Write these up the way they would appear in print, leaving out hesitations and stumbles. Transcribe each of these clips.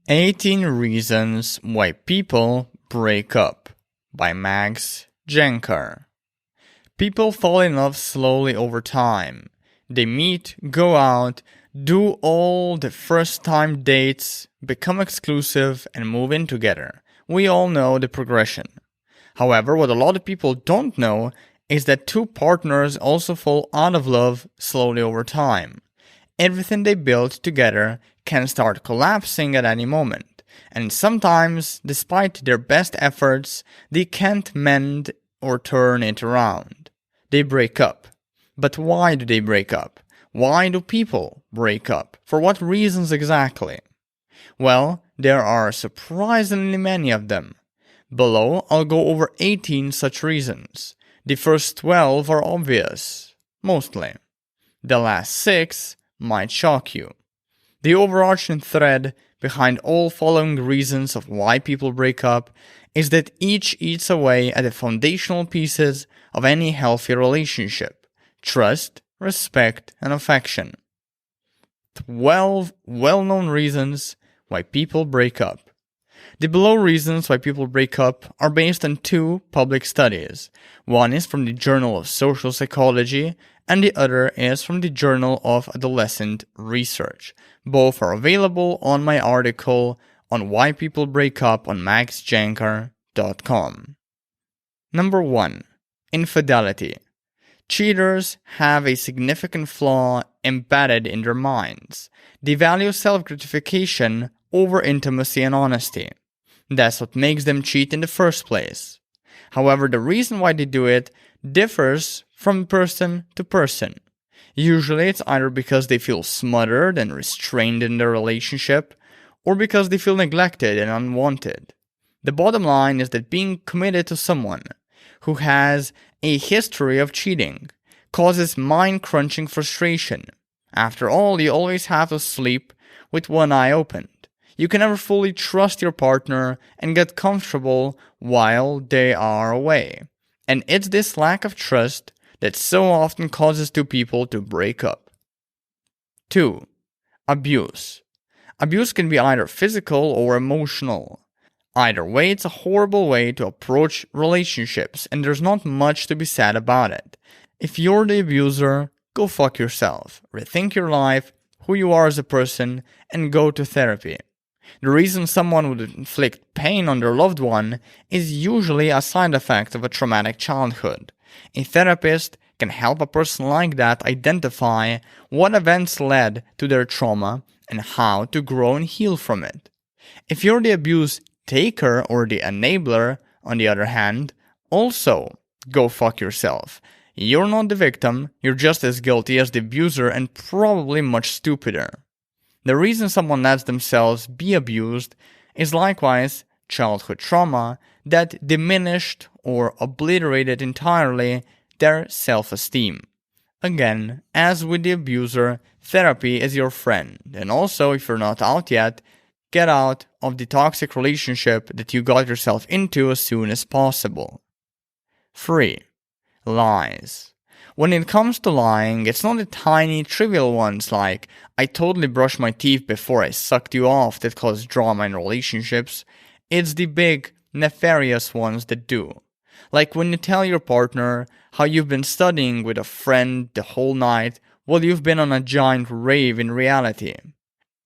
18 Reasons Why People Break Up by Jancar. People fall in love slowly over time. They meet, go out, do all the first-time dates, become exclusive, and move in together. We all know the progression. However, what a lot of people don't know is that two partners also fall out of love slowly over time. Everything they built together can start collapsing at any moment, and sometimes, despite their best efforts, they can't mend or turn it around. They break up. But why do they break up? Why do people break up? For what reasons exactly? Well, there are surprisingly many of them. Below, I'll go over 18 such reasons. The first 12 are obvious, mostly. The last 6 might shock you. The overarching thread behind all following reasons of why people break up is that each eats away at the foundational pieces of any healthy relationship: trust, respect, and affection. 12 well-known reasons why people break up. The below reasons why people break up are based on 2 public studies. One is from the Journal of Social Psychology, and the other is from the Journal of Adolescent Research. Both are available on my article on why people break up on maxjancar.com. Number 1. Infidelity. Cheaters have a significant flaw embedded in their minds. They value self-gratification over intimacy and honesty. That's what makes them cheat in the first place. However, the reason why they do it differs from person to person. Usually it's either because they feel smothered and restrained in their relationship, or because they feel neglected and unwanted. The bottom line is that being committed to someone who has a history of cheating causes mind-crunching frustration. After all, you always have to sleep with one eye opened. You can never fully trust your partner and get comfortable while they are away. And it's this lack of trust that so often causes two people to break up. 2. Abuse. Abuse can be either physical or emotional. Either way, it's a horrible way to approach relationships, and there's not much to be said about it. If you're the abuser, go fuck yourself. Rethink your life, who you are as a person, and go to therapy. The reason someone would inflict pain on their loved one is usually a side effect of a traumatic childhood. A therapist can help a person like that identify what events led to their trauma and how to grow and heal from it. If you're the abuse taker or the enabler, on the other hand, also go fuck yourself. You're not the victim, you're just as guilty as the abuser and probably much stupider. The reason someone lets themselves be abused is likewise childhood trauma that diminished or obliterated entirely their self-esteem. Again, as with the abuser, therapy is your friend, and also if you're not out yet, get out of the toxic relationship that you got yourself into as soon as possible. 3. Lies. When it comes to lying, it's not the tiny, trivial ones like, I totally brushed my teeth before I sucked you off that cause drama in relationships. It's the big, nefarious ones that do. Like when you tell your partner how you've been studying with a friend the whole night while you've been on a giant rave in reality.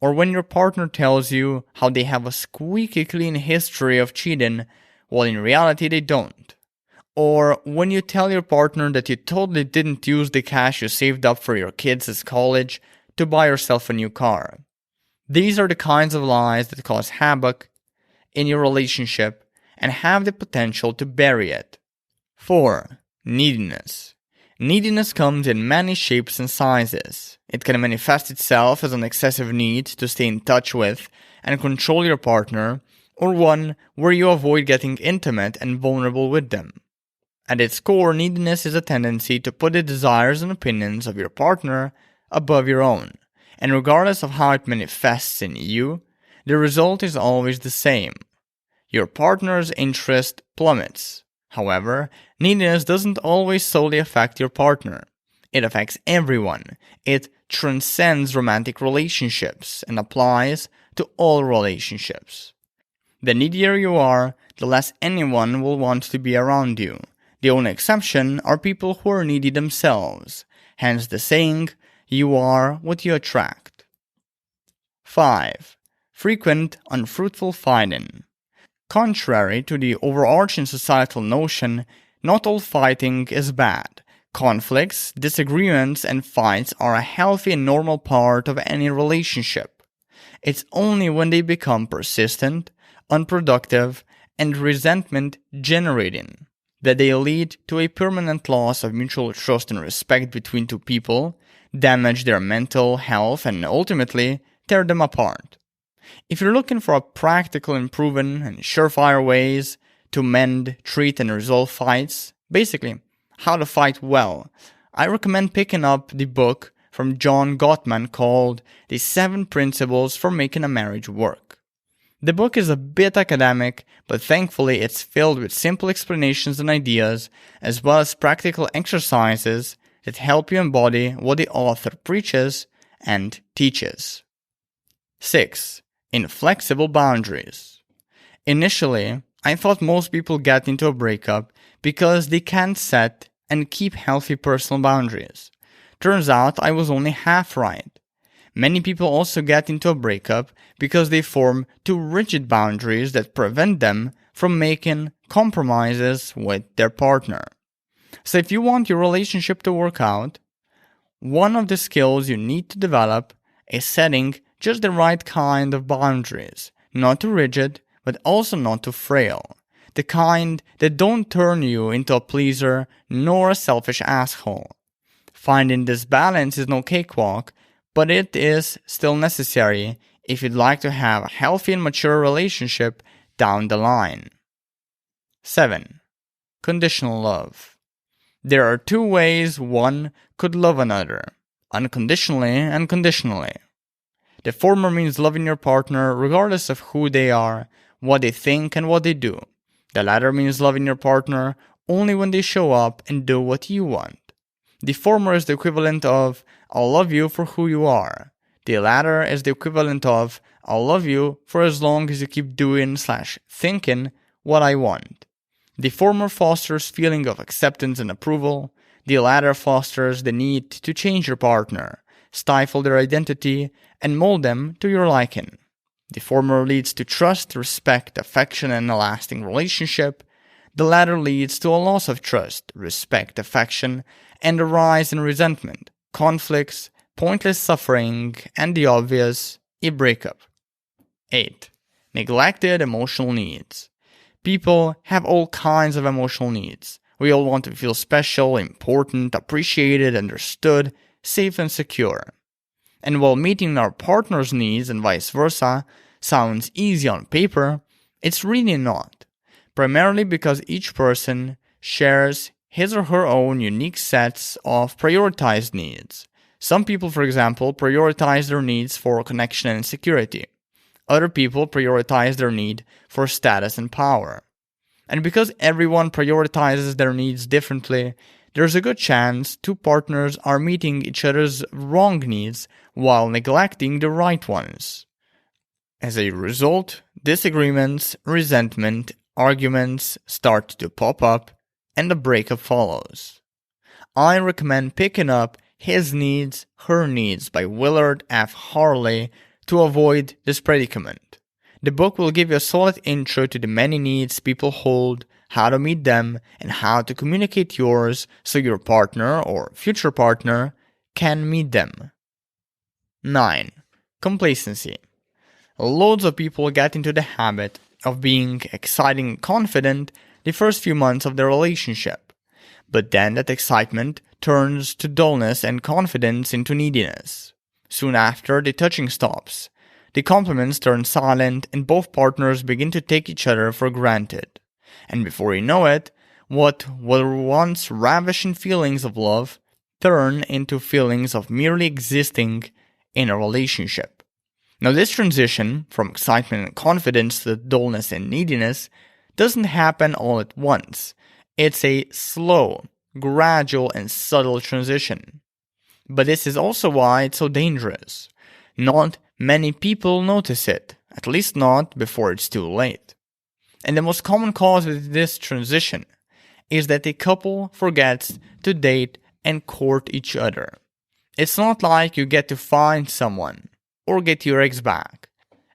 Or when your partner tells you how they have a squeaky clean history of cheating while in reality they don't. Or when you tell your partner that you totally didn't use the cash you saved up for your kids' college to buy yourself a new car. These are the kinds of lies that cause havoc in your relationship and have the potential to bury it. 4. Neediness. Neediness comes in many shapes and sizes. It can manifest itself as an excessive need to stay in touch with and control your partner, or one where you avoid getting intimate and vulnerable with them. At its core, neediness is a tendency to put the desires and opinions of your partner above your own, and regardless of how it manifests in you, the result is always the same. Your partner's interest plummets. However, neediness doesn't always solely affect your partner. It affects everyone. It transcends romantic relationships and applies to all relationships. The needier you are, the less anyone will want to be around you. The only exception are people who are needy themselves, hence the saying, you are what you attract. 5. Frequent, unfruitful fighting. Contrary to the overarching societal notion, not all fighting is bad. Conflicts, disagreements, and fights are a healthy and normal part of any relationship. It's only when they become persistent, unproductive, and resentment-generating that they lead to a permanent loss of mutual trust and respect between two people, damage their mental health, and ultimately tear them apart. If you're looking for a practical and proven and surefire ways to mend, treat, and resolve fights, basically, how to fight well, I recommend picking up the book from John Gottman called The 7 Principles for Making a Marriage Work. The book is a bit academic, but thankfully it's filled with simple explanations and ideas, as well as practical exercises that help you embody what the author preaches and teaches. 6. Inflexible boundaries. Initially, I thought most people get into a breakup because they can't set and keep healthy personal boundaries. Turns out I was only half right. Many people also get into a breakup because they form too rigid boundaries that prevent them from making compromises with their partner. So if you want your relationship to work out, one of the skills you need to develop is setting just the right kind of boundaries, not too rigid, but also not too frail. The kind that don't turn you into a pleaser nor a selfish asshole. Finding this balance is no cakewalk, but it is still necessary if you'd like to have a healthy and mature relationship down the line. 7. Conditional love. There are 2 ways one could love another, unconditionally and conditionally. The former means loving your partner regardless of who they are, what they think, and what they do. The latter means loving your partner only when they show up and do what you want. The former is the equivalent of, I'll love you for who you are. The latter is the equivalent of, I'll love you for as long as you keep doing/thinking what I want. The former fosters feeling of acceptance and approval. The latter fosters the need to change your partner, stifle their identity, and mold them to your liking. The former leads to trust, respect, affection, and a lasting relationship. The latter leads to a loss of trust, respect, affection, and a rise in resentment, conflicts, pointless suffering, and the obvious, a breakup. 8. Neglected emotional needs. People have all kinds of emotional needs. We all want to feel special, important, appreciated, understood, safe, and secure. And while meeting our partner's needs and vice versa sounds easy on paper, it's really not. Primarily because each person shares his or her own unique sets of prioritized needs. Some people, for example, prioritize their needs for connection and security. Other people prioritize their need for status and power. And because everyone prioritizes their needs differently, there's a good chance 2 partners are meeting each other's wrong needs while neglecting the right ones. As a result, disagreements, resentment, arguments start to pop up, and a breakup follows. I recommend picking up His Needs, Her Needs by Willard F. Harley to avoid this predicament. The book will give you a solid intro to the many needs people hold, how to meet them, and how to communicate yours so your partner or future partner can meet them. 9. Complacency. Loads of people get into the habit of being exciting and confident the first few months of their relationship. But then that excitement turns to dullness and confidence into neediness. Soon after, the touching stops. The compliments turn silent and both partners begin to take each other for granted. And before you know it, what were once ravishing feelings of love turn into feelings of merely existing in a relationship. Now this transition from excitement and confidence to dullness and neediness doesn't happen all at once. It's a slow, gradual, and subtle transition. But this is also why it's so dangerous. Not many people notice it, at least not before it's too late. And the most common cause with this transition is that a couple forgets to date and court each other. It's not like you get to find someone or get your ex back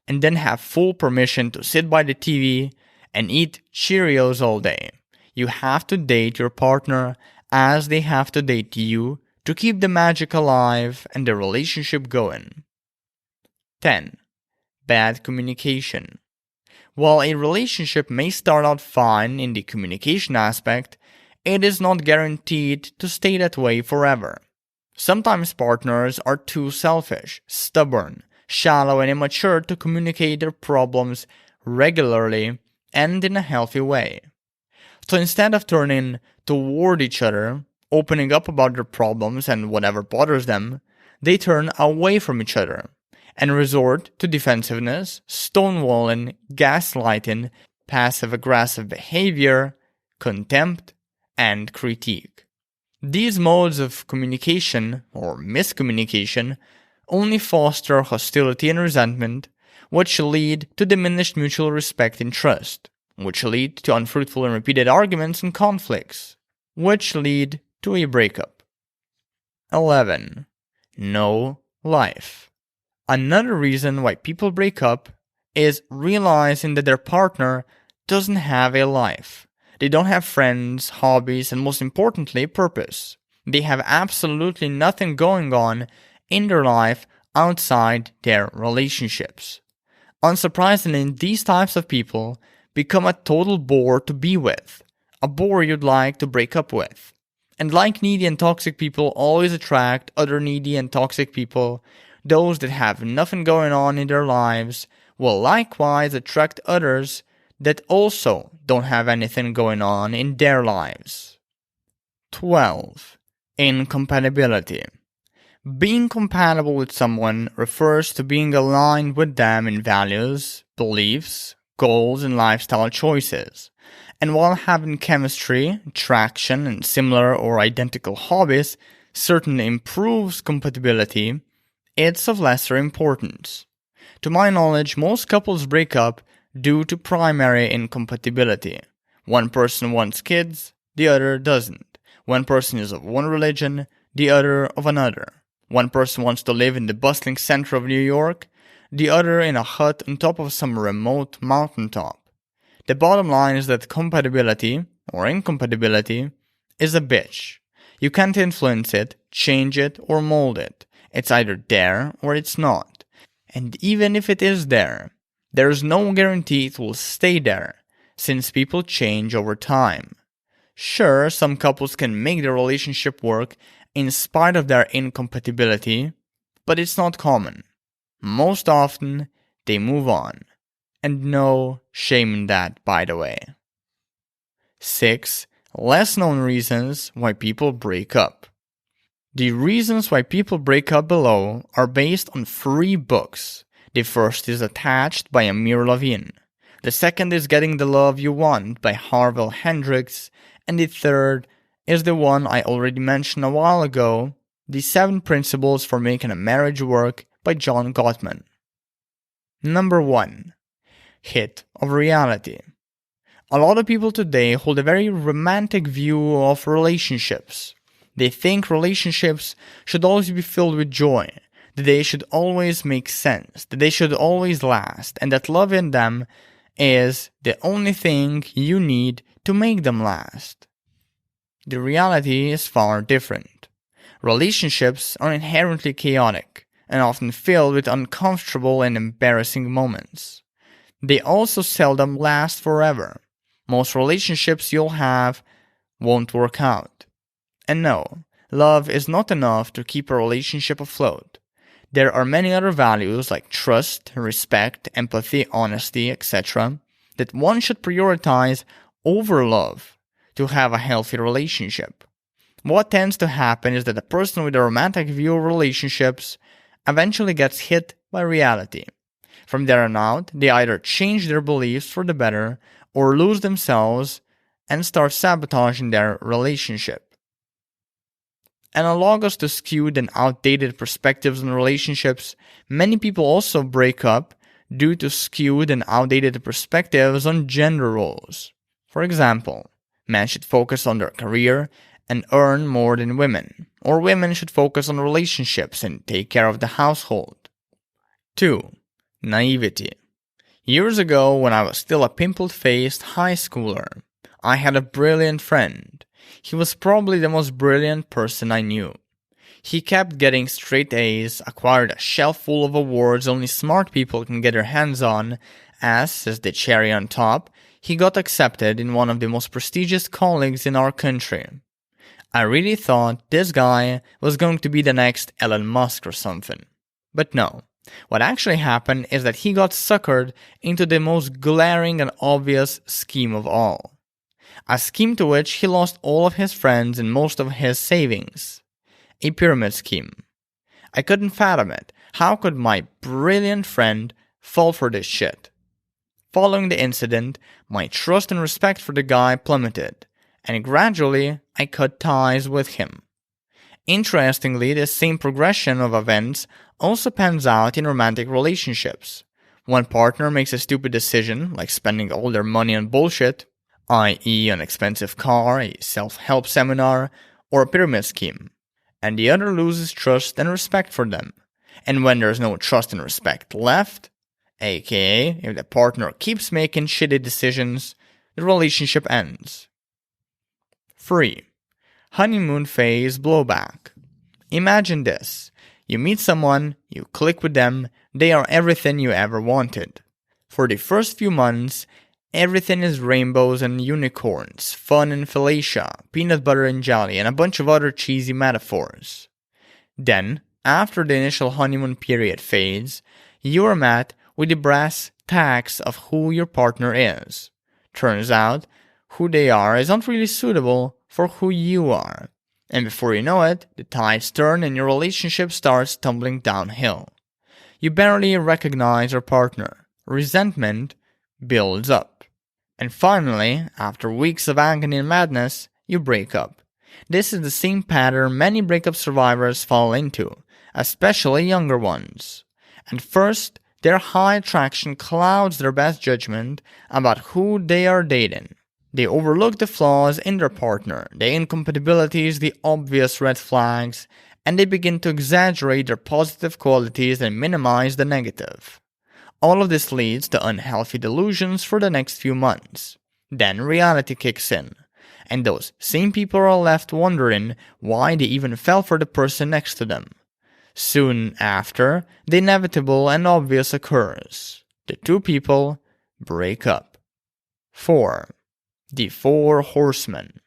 and then have full permission to sit by the TV and eat Cheerios all day. You have to date your partner as they have to date you to keep the magic alive and the relationship going. 10. Bad communication. While a relationship may start out fine in the communication aspect, it is not guaranteed to stay that way forever. Sometimes partners are too selfish, stubborn, shallow, and immature to communicate their problems regularly and in a healthy way. So instead of turning toward each other, opening up about their problems and whatever bothers them, they turn away from each other and resort to defensiveness, stonewalling, gaslighting, passive-aggressive behavior, contempt, and critique. These modes of communication, or miscommunication, only foster hostility and resentment, which lead to diminished mutual respect and trust, which lead to unfruitful and repeated arguments and conflicts, which lead to a breakup. 11. No life. Another reason why people break up is realizing that their partner doesn't have a life. They don't have friends, hobbies, and most importantly, purpose. They have absolutely nothing going on in their life outside their relationships. Unsurprisingly, these types of people become a total bore to be with, a bore you'd like to break up with. And like needy and toxic people always attract other needy and toxic people, those that have nothing going on in their lives will likewise attract others that also don't have anything going on in their lives. 12. Incompatibility. Being compatible with someone refers to being aligned with them in values, beliefs, goals, and lifestyle choices. And while having chemistry, attraction, and similar or identical hobbies certainly improves compatibility, it's of lesser importance. To my knowledge, most couples break up due to primary incompatibility. One person wants kids, the other doesn't. One person is of one religion, the other of another. One person wants to live in the bustling center of New York, the other in a hut on top of some remote mountaintop. The bottom line is that compatibility, or incompatibility, is a bitch. You can't influence it, change it, or mold it. It's either there or it's not. And even if it is there is no guarantee it will stay there, since people change over time. Sure, some couples can make their relationship work in spite of their incompatibility, but it's not common. Most often, they move on. And no shame in that, by the way. 6. Less known reasons why people break up. The reasons why people break up below are based on 3 books. The first is Attached by Amir Levine. The second is Getting the Love You Want by Harville Hendrix. And the third is the one I already mentioned a while ago, The 7 Principles for Making a Marriage Work by John Gottman. Number 1. Hit of reality. A lot of people today hold a very romantic view of relationships. They think relationships should always be filled with joy, that they should always make sense, that they should always last, and that love in them is the only thing you need to make them last. The reality is far different. Relationships are inherently chaotic and often filled with uncomfortable and embarrassing moments. They also seldom last forever. Most relationships you'll have won't work out. And no, love is not enough to keep a relationship afloat. There are many other values like trust, respect, empathy, honesty, etc. that one should prioritize over love to have a healthy relationship. What tends to happen is that a person with a romantic view of relationships eventually gets hit by reality. From there on out, they either change their beliefs for the better or lose themselves and start sabotaging their relationship. Analogous to skewed and outdated perspectives on relationships, many people also break up due to skewed and outdated perspectives on gender roles. For example, men should focus on their career and earn more than women, or women should focus on relationships and take care of the household. 2. Naivety. Years ago, when I was still a pimple-faced high schooler, I had a brilliant friend. He was probably the most brilliant person I knew. He kept getting straight A's, acquired a shelf full of awards only smart people can get their hands on, as the cherry on top, he got accepted in one of the most prestigious colleges in our country. I really thought this guy was going to be the next Elon Musk or something. But no. What actually happened is that he got suckered into the most glaring and obvious scheme of all. A scheme to which he lost all of his friends and most of his savings. A pyramid scheme. I couldn't fathom it. How could my brilliant friend fall for this shit? Following the incident, my trust and respect for the guy plummeted, and gradually I cut ties with him. Interestingly, this same progression of events also pans out in romantic relationships. One partner makes a stupid decision, like spending all their money on bullshit, i.e. an expensive car, a self-help seminar, or a pyramid scheme, and the other loses trust and respect for them. And when there's no trust and respect left, aka if the partner keeps making shitty decisions, the relationship ends. 3. Honeymoon phase blowback. Imagine this. You meet someone, you click with them, they are everything you ever wanted. For the first few months, everything is rainbows and unicorns, fun and fellatio, peanut butter and jelly, and a bunch of other cheesy metaphors. Then, after the initial honeymoon period fades, you are met with the brass tacks of who your partner is. Turns out, who they are isn't really suitable for who you are. And before you know it, the tides turn and your relationship starts tumbling downhill. You barely recognize your partner. Resentment builds up. And finally, after weeks of agony and madness, you break up. This is the same pattern many breakup survivors fall into, especially younger ones. At first, their high attraction clouds their best judgment about who they are dating. They overlook the flaws in their partner, the incompatibilities, the obvious red flags, and they begin to exaggerate their positive qualities and minimize the negative. All of this leads to unhealthy delusions for the next few months. Then reality kicks in, and those same people are left wondering why they even fell for the person next to them. Soon after, the inevitable and obvious occurs. The two people break up. 4. The Four Horsemen.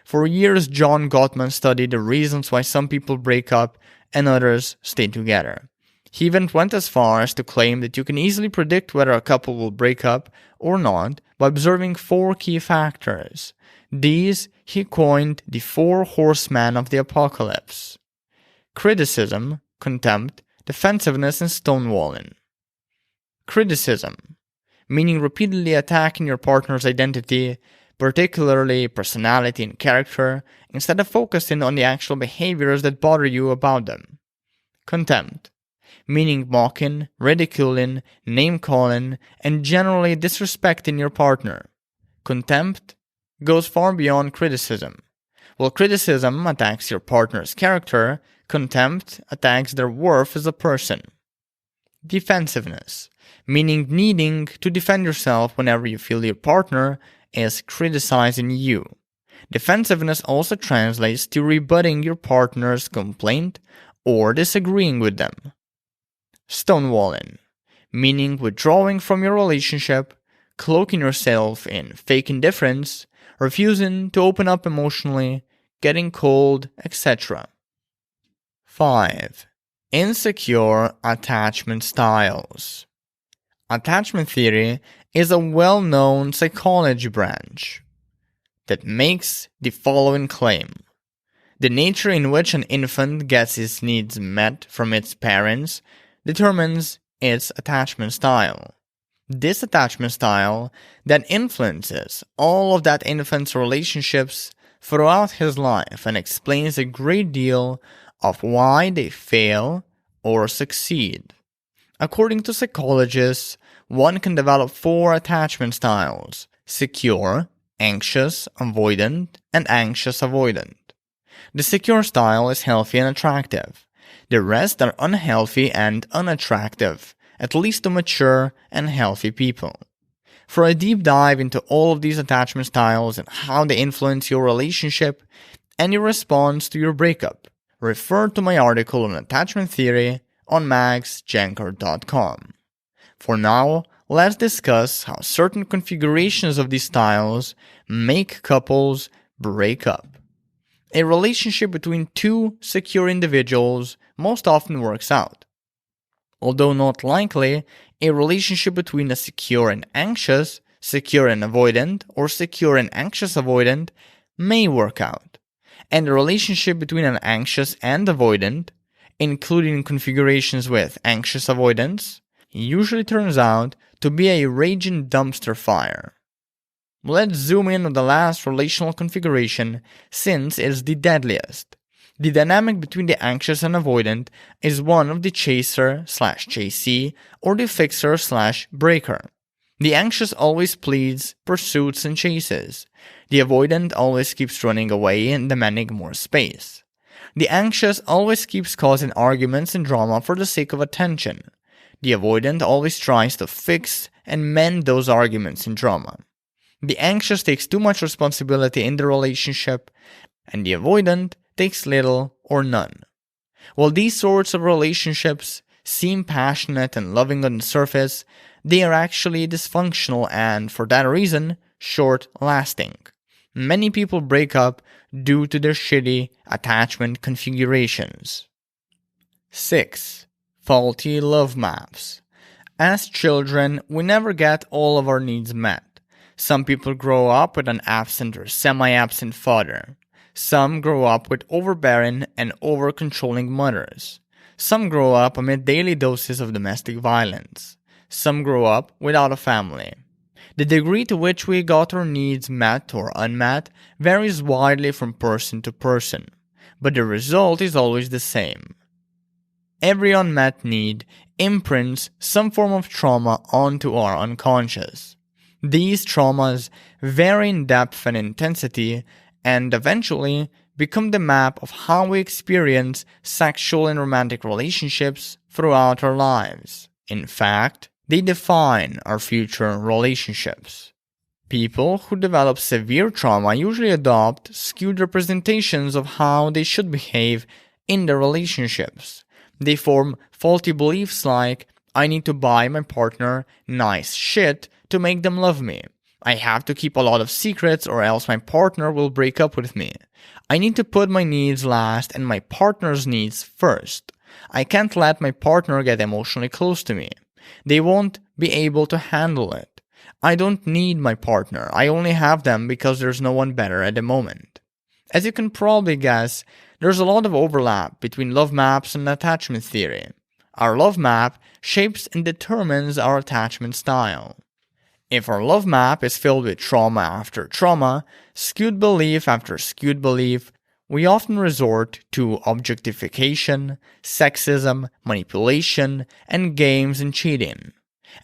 For years, John Gottman studied the reasons why some people break up and others stay together. He even went as far as to claim that you can easily predict whether a couple will break up or not by observing 4 key factors. These he coined the 4 horsemen of the apocalypse: criticism, contempt, defensiveness, and stonewalling. Criticism, meaning repeatedly attacking your partner's identity, particularly personality and character, instead of focusing on the actual behaviors that bother you about them. Contempt, meaning mocking, ridiculing, name-calling, and generally disrespecting your partner. Contempt goes far beyond criticism. While criticism attacks your partner's character, contempt attacks their worth as a person. Defensiveness, meaning needing to defend yourself whenever you feel your partner is criticizing you. Defensiveness also translates to rebutting your partner's complaint or disagreeing with them. Stonewalling, meaning withdrawing from your relationship, cloaking yourself in fake indifference, refusing to open up emotionally, getting cold, etc. 5. Insecure attachment styles. Attachment theory is a well-known psychology branch that makes the following claim. The nature in which an infant gets its needs met from its parents determines its attachment style. This attachment style then influences all of that infant's relationships, throughout his life and explains a great deal of why they fail or succeed. According to psychologists, one can develop 4 attachment styles: secure, anxious, avoidant, and anxious avoidant. The secure style is healthy and attractive. The rest are unhealthy and unattractive, at least to mature and healthy people. For a deep dive into all of these attachment styles and how they influence your relationship and your response to your breakup, refer to my article on attachment theory on maxjancar.com. For now, let's discuss how certain configurations of these styles make couples break up. A relationship between 2 secure individuals most often works out. Although not likely, a relationship between a secure and anxious, secure and avoidant, or secure and anxious avoidant may work out. And a relationship between an anxious and avoidant, including configurations with anxious avoidance, usually turns out to be a raging dumpster fire. Let's zoom in on the last relational configuration, since it is the deadliest. The dynamic between the anxious and avoidant is one of the chaser/chasee or the fixer/breaker. The anxious always pleads, pursues, and chases. The avoidant always keeps running away and demanding more space. The anxious always keeps causing arguments and drama for the sake of attention. The avoidant always tries to fix and mend those arguments and drama. The anxious takes too much responsibility in the relationship, and the avoidant takes little or none. While these sorts of relationships seem passionate and loving on the surface, they are actually dysfunctional and, for that reason, short-lasting. Many people break up due to their shitty attachment configurations. 6. Faulty love maps. As children, we never get all of our needs met. Some people grow up with an absent or semi-absent father. Some grow up with overbearing and over-controlling mothers. Some grow up amid daily doses of domestic violence. Some grow up without a family. The degree to which we got our needs met or unmet varies widely from person to person, but the result is always the same. Every unmet need imprints some form of trauma onto our unconscious. These traumas vary in depth and intensity and eventually become the map of how we experience sexual and romantic relationships throughout our lives. In fact, they define our future relationships. People who develop severe trauma usually adopt skewed representations of how they should behave in their relationships. They form faulty beliefs like, I need to buy my partner nice shit to make them love me. I have to keep a lot of secrets or else my partner will break up with me. I need to put my needs last and my partner's needs first. I can't let my partner get emotionally close to me. They won't be able to handle it. I don't need my partner. I only have them because there's no one better at the moment. As you can probably guess, there's a lot of overlap between love maps and attachment theory. Our love map shapes and determines our attachment style. If our love map is filled with trauma after trauma, skewed belief after skewed belief, we often resort to objectification, sexism, manipulation, and games and cheating.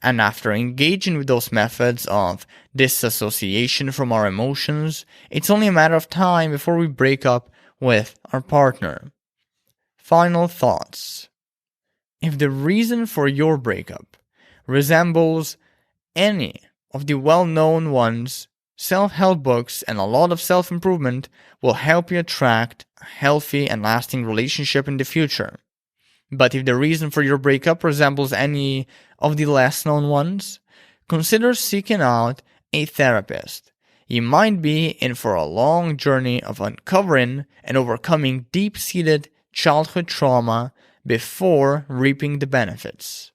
And after engaging with those methods of disassociation from our emotions, it's only a matter of time before we break up with our partner. Final thoughts. If the reason for your breakup resembles any of the well-known ones, self-help books and a lot of self-improvement will help you attract a healthy and lasting relationship in the future. But if the reason for your breakup resembles any of the less-known ones, consider seeking out a therapist. You might be in for a long journey of uncovering and overcoming deep-seated childhood trauma before reaping the benefits.